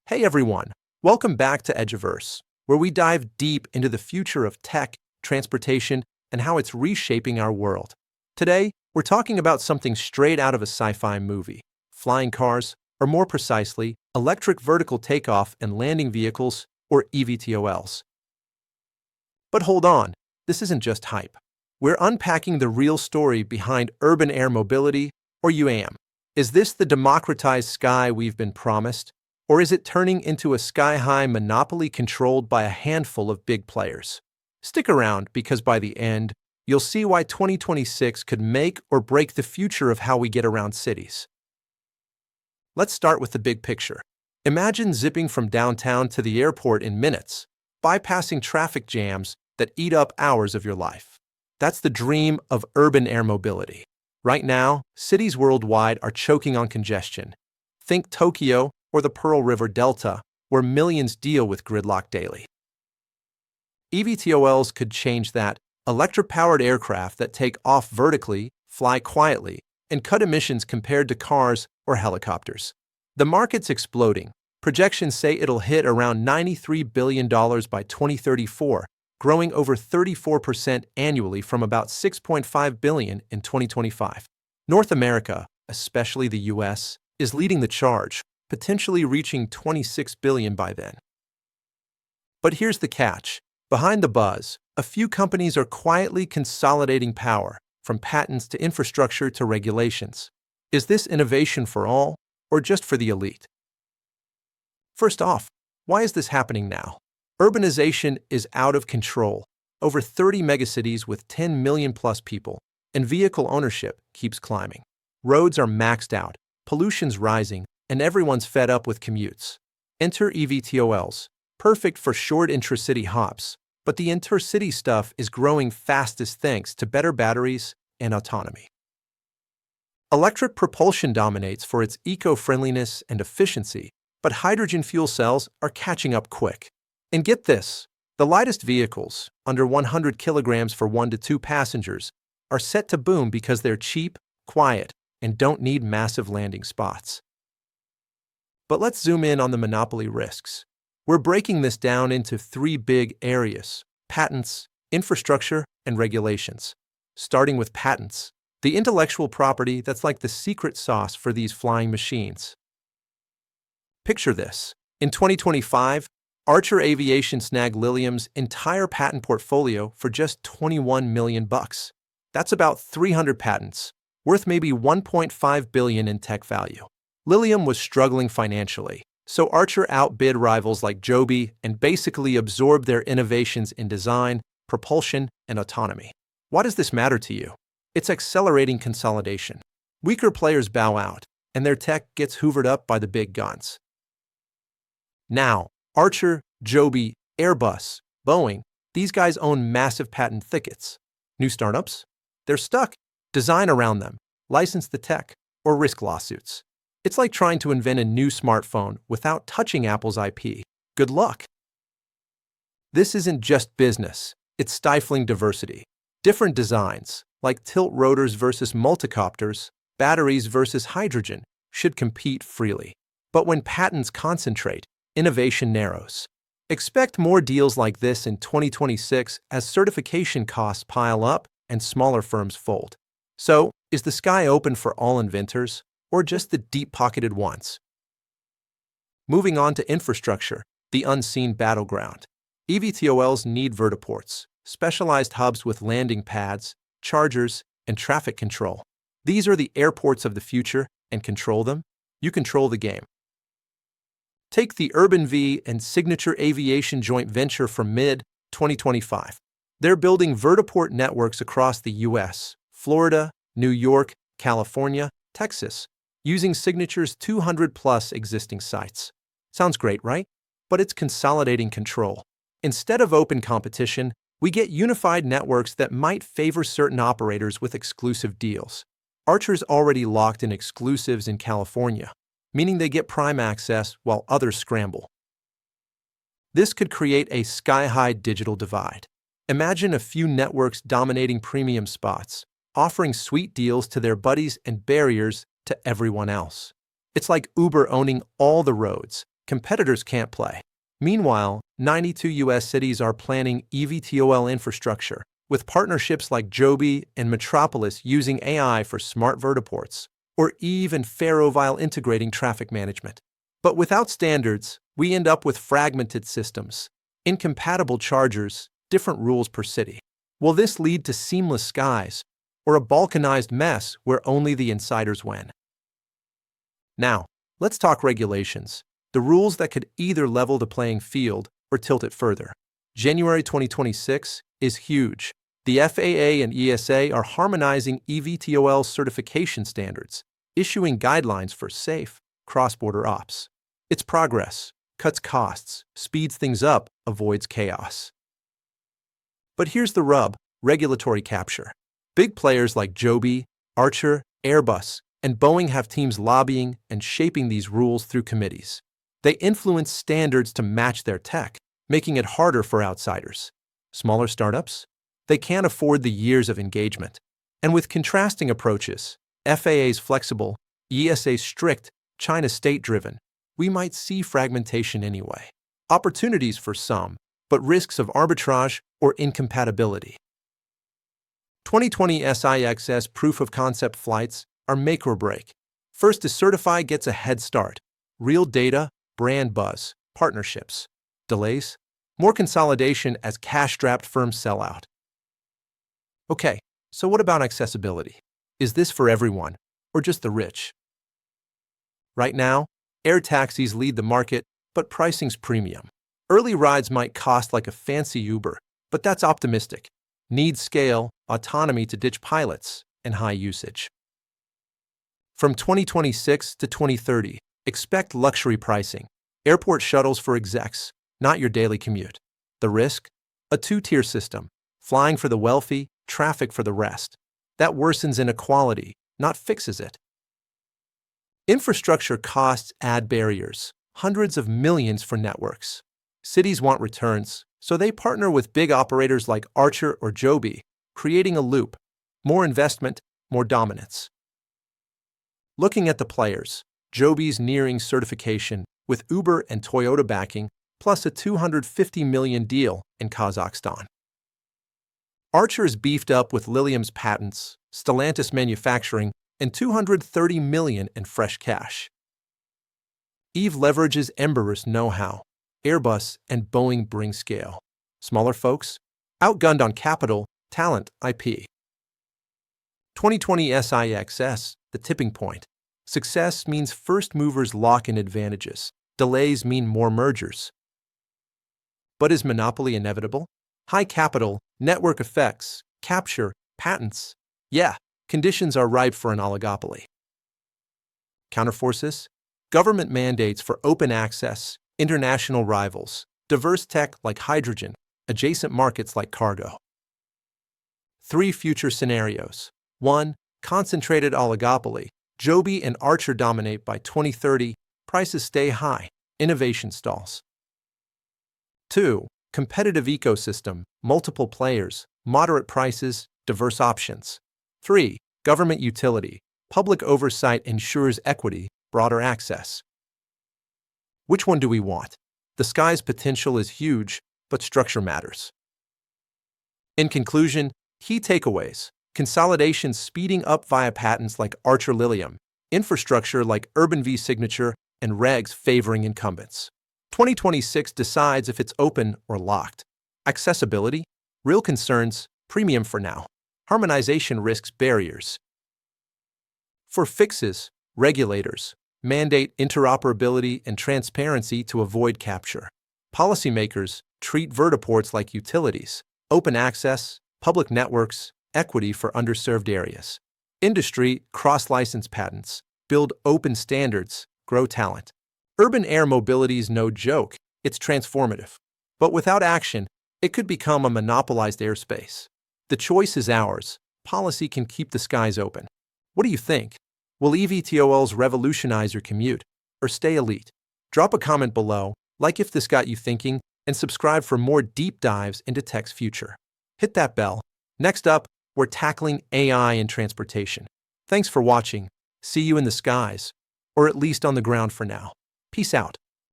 Hey everyone, welcome back to Edgeverse, where we dive deep into the future of tech, transportation, and how it's reshaping our world. Today, we're talking about something straight out of a sci-fi movie: flying cars, or more precisely, electric vertical takeoff and landing vehicles, or eVTOLs. But hold on, this isn't just hype. We're unpacking the real story behind urban air mobility, or UAM. Is this the democratized sky we've been promised? Or is it turning into a sky-high monopoly controlled by a handful of big players? Stick around, because by the end, you'll see why 2026 could make or break the future of how we get around cities. Let's start with the big picture. Imagine zipping from downtown to the airport in minutes, bypassing traffic jams that eat up hours of your life. That's the dream of urban air mobility. Right now, cities worldwide are choking on congestion. Think Tokyo or the Pearl River Delta, where millions deal with gridlock daily. eVTOLs could change that. Electric-powered aircraft that take off vertically, fly quietly, and cut emissions compared to cars or helicopters. The market's exploding. Projections say it'll hit around $93 billion by 2034, growing over 34% annually from about $6.5 billion in 2025. North America, especially the US, is leading the charge, potentially reaching $26 billion by then. But here's the catch. Behind the buzz, a few companies are quietly consolidating power, from patents to infrastructure to regulations. Is this innovation for all, or just for the elite? First off, why is this happening now? Urbanization is out of control. Over 30 megacities with 10 million plus people, and vehicle ownership keeps climbing. Roads are maxed out, pollution's rising, and everyone's fed up with commutes. Enter eVTOLs, perfect for short intracity hops, but the intercity stuff is growing fastest thanks to better batteries and autonomy. Electric propulsion dominates for its eco-friendliness and efficiency, but hydrogen fuel cells are catching up quick. And get this, the lightest vehicles, under 100 kilograms for 1 to 2 passengers, are set to boom because they're cheap, quiet, and don't need massive landing spots. But let's zoom in on the monopoly risks. We're breaking this down into 3 big areas: patents, infrastructure, and regulations. Starting with patents, the intellectual property that's like the secret sauce for these flying machines. Picture this. In 2025, Archer Aviation snagged Lilium's entire patent portfolio for just $21 million. That's about 300 patents, worth maybe $1.5 billion in tech value. Lilium was struggling financially, so Archer outbid rivals like Joby and basically absorbed their innovations in design, propulsion, and autonomy. Why does this matter to you? It's accelerating consolidation. Weaker players bow out, and their tech gets hoovered up by the big guns. Now, Archer, Joby, Airbus, Boeing, these guys own massive patent thickets. New startups? They're stuck. Design around them, license the tech, or risk lawsuits. It's like trying to invent a new smartphone without touching Apple's IP. Good luck. This isn't just business, it's stifling diversity. Different designs, like tilt rotors versus multicopters, batteries versus hydrogen, should compete freely. But when patents concentrate, innovation narrows. Expect more deals like this in 2026 as certification costs pile up and smaller firms fold. So, is the sky open for all inventors, or just the deep-pocketed ones? Moving on to infrastructure, the unseen battleground. eVTOLs need vertiports, specialized hubs with landing pads, chargers, and traffic control. These are the airports of the future, and control them, you control the game. Take the Urban V and Signature Aviation joint venture from mid-2025. They're building vertiport networks across the US, Florida, New York, California, Texas, using Signature's 200-plus existing sites. Sounds great, right? But it's consolidating control. Instead of open competition, we get unified networks that might favor certain operators with exclusive deals. Archer's already locked in exclusives in California, meaning they get prime access while others scramble. This could create a sky-high digital divide. Imagine a few networks dominating premium spots, offering sweet deals to their buddies and barriers to everyone else. It's like Uber owning all the roads, competitors can't play. Meanwhile, 92 U.S. cities are planning eVTOL infrastructure, with partnerships like Joby and Metropolis using AI for smart vertiports, or Eve and Ferroville integrating traffic management. But without standards, we end up with fragmented systems, incompatible chargers, different rules per city. Will this lead to seamless skies, or a balkanized mess where only the insiders win? Now, let's talk regulations, the rules that could either level the playing field or tilt it further. January 2026 is huge. The FAA and ESA are harmonizing eVTOL certification standards, issuing guidelines for safe, cross-border ops. It's progress, cuts costs, speeds things up, avoids chaos. But here's the rub: regulatory capture. Big players like Joby, Archer, Airbus, and Boeing have teams lobbying and shaping these rules through committees. They influence standards to match their tech, making it harder for outsiders. Smaller startups? They can't afford the years of engagement. And with contrasting approaches, FAA's flexible, ESA's strict, China's state-driven, we might see fragmentation anyway. Opportunities for some, but risks of arbitrage or incompatibility. 2020 SIXS proof-of-concept flights are make or break. First to certify gets a head start. Real data, brand buzz, partnerships. Delays? More consolidation as cash-strapped firms sell out. Okay, so what about accessibility? Is this for everyone, or just the rich? Right now, air taxis lead the market, but pricing's premium. Early rides might cost like a fancy Uber, but that's optimistic. Needs scale, autonomy to ditch pilots, and high usage. From 2026 to 2030, expect luxury pricing. Airport shuttles for execs, not your daily commute. The risk? A two-tier system. Flying for the wealthy, traffic for the rest. That worsens inequality, not fixes it. Infrastructure costs add barriers, hundreds of millions for networks. Cities want returns, so they partner with big operators like Archer or Joby, creating a loop. More investment, more dominance. Looking at the players, Joby's nearing certification with Uber and Toyota backing, plus a $250 million deal in Kazakhstan. Archer is beefed up with Lilium's patents, Stellantis manufacturing, and $230 million in fresh cash. Eve leverages Ember's know-how. Airbus and Boeing bring scale. Smaller folks? Outgunned on capital, talent, IP. 2020 SIXS, the tipping point. Success means first movers lock in advantages. Delays mean more mergers. But is monopoly inevitable? High capital, network effects, capture, patents. Yeah, conditions are ripe for an oligopoly. Counterforces? Government mandates for open access, international rivals, diverse tech like hydrogen, adjacent markets like cargo. 3 future scenarios. 1. Concentrated oligopoly. Joby and Archer dominate by 2030, prices stay high, innovation stalls. 2. Competitive ecosystem, multiple players, moderate prices, diverse options. 3. Government utility, public oversight ensures equity, broader access. Which one do we want? The sky's potential is huge, but structure matters. In conclusion, key takeaways: consolidation speeding up via patents like Archer Lilium, infrastructure like Urban V Signature, and regs favoring incumbents. 2026 decides if it's open or locked. Accessibility? Real concerns, premium for now. Harmonization risks barriers. For fixes, regulators mandate interoperability and transparency to avoid capture. Policymakers treat vertiports like utilities, open access, public networks, equity for underserved areas. Industry cross-license patents, build open standards, grow talent. Urban air mobility is no joke, it's transformative. But without action, it could become a monopolized airspace. The choice is ours. Policy can keep the skies open. What do you think? Will eVTOLs revolutionize your commute, or stay elite? Drop a comment below, like if this got you thinking, and subscribe for more deep dives into tech's future. Hit that bell. Next up, we're tackling AI in transportation. Thanks for watching. See you in the skies, or at least on the ground for now. Peace out.